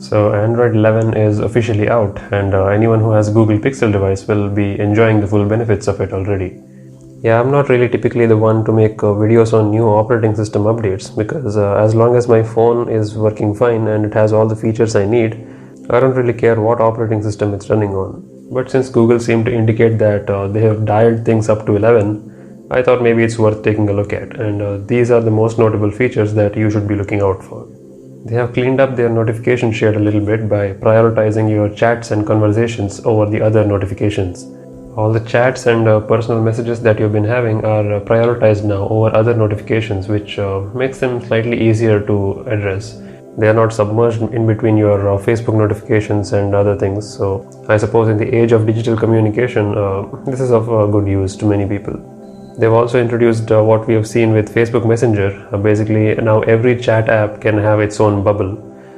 So Android 11 is officially out, and anyone who has Google Pixel device will be enjoying the full benefits of it already. Yeah, I'm not really typically the one to make videos on new operating system updates because as long as my phone is working fine and it has all the features I need, I don't really care what operating system it's running on. But since Google seemed to indicate that they have dialed things up to 11, I thought maybe it's worth taking a look at, and these are the most notable features that you should be looking out for. They have cleaned up their notification shade a little bit by prioritizing your chats and conversations over the other notifications. All the chats and personal messages that you've been having are prioritized now over other notifications, which makes them slightly easier to address. They are not submerged in between your Facebook notifications and other things. So I suppose in the age of digital communication, this is of good use to many people. They've also introduced what we have seen with Facebook Messenger. Basically, now every chat app can have its own bubble.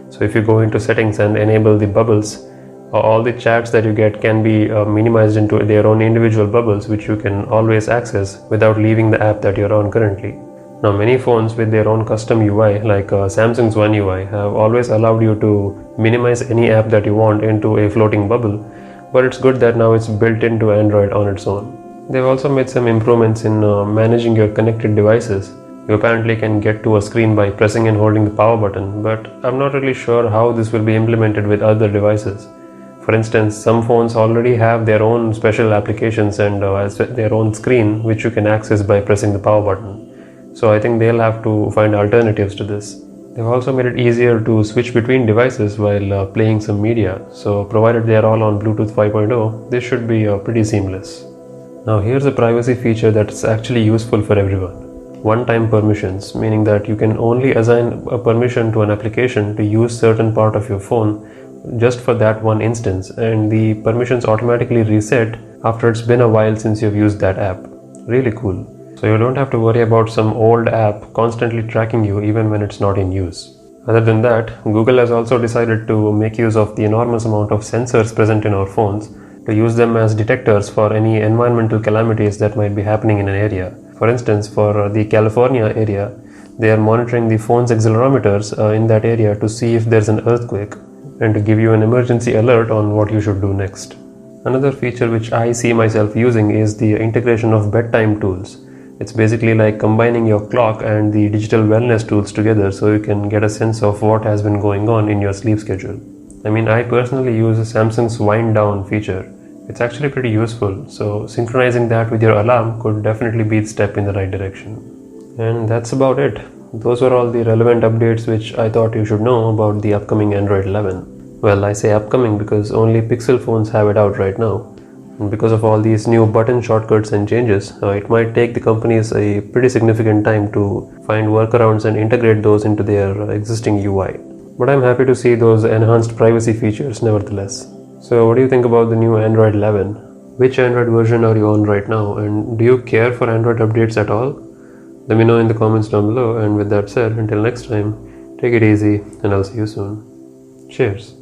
So if you go into settings and enable the bubbles, all the chats that you get can be minimized into their own individual bubbles, which you can always access without leaving the app that you're on currently. Now, many phones with their own custom UI, like Samsung's One UI, have always allowed you to minimize any app that you want into a floating bubble, but it's good that now it's built into Android on its own. They've also made some improvements in managing your connected devices. You apparently can get to a screen by pressing and holding the power button, but I'm not really sure how this will be implemented with other devices. For instance, some phones already have their own special applications and their own screen which you can access by pressing the power button. So I think they'll have to find alternatives to this. They've also made it easier to switch between devices while playing some media. So provided they are all on Bluetooth 5.0, this should be pretty seamless. Now here's a privacy feature that's actually useful for everyone. One-time permissions, meaning that you can only assign a permission to an application to use certain part of your phone just for that one instance, and the permissions automatically reset after it's been a while since you've used that app. Really cool. So you don't have to worry about some old app constantly tracking you even when it's not in use. Other than that, Google has also decided to make use of the enormous amount of sensors present in our phones to use them as detectors for any environmental calamities that might be happening in an area. For instance, for the California area, they are monitoring the phone's accelerometers in that area to see if there's an earthquake and to give you an emergency alert on what you should do next. Another feature which I see myself using is the integration of bedtime tools. It's basically like combining your clock and the digital wellness tools together so you can get a sense of what has been going on in your sleep schedule. I mean, I personally use Samsung's wind down feature. It's actually pretty useful, so synchronizing that with your alarm could definitely be a step in the right direction. And that's about it. Those were all the relevant updates which I thought you should know about the upcoming Android 11. Well, I say upcoming because only Pixel phones have it out right now. And because of all these new button shortcuts and changes, it might take the companies a pretty significant time to find workarounds and integrate those into their existing UI. But I'm happy to see those enhanced privacy features nevertheless. So what do you think about the new Android 11? Which Android version are you on right now, and do you care for Android updates at all? Let me know in the comments down below, and with that said, until next time, take it easy and I'll see you soon. Cheers.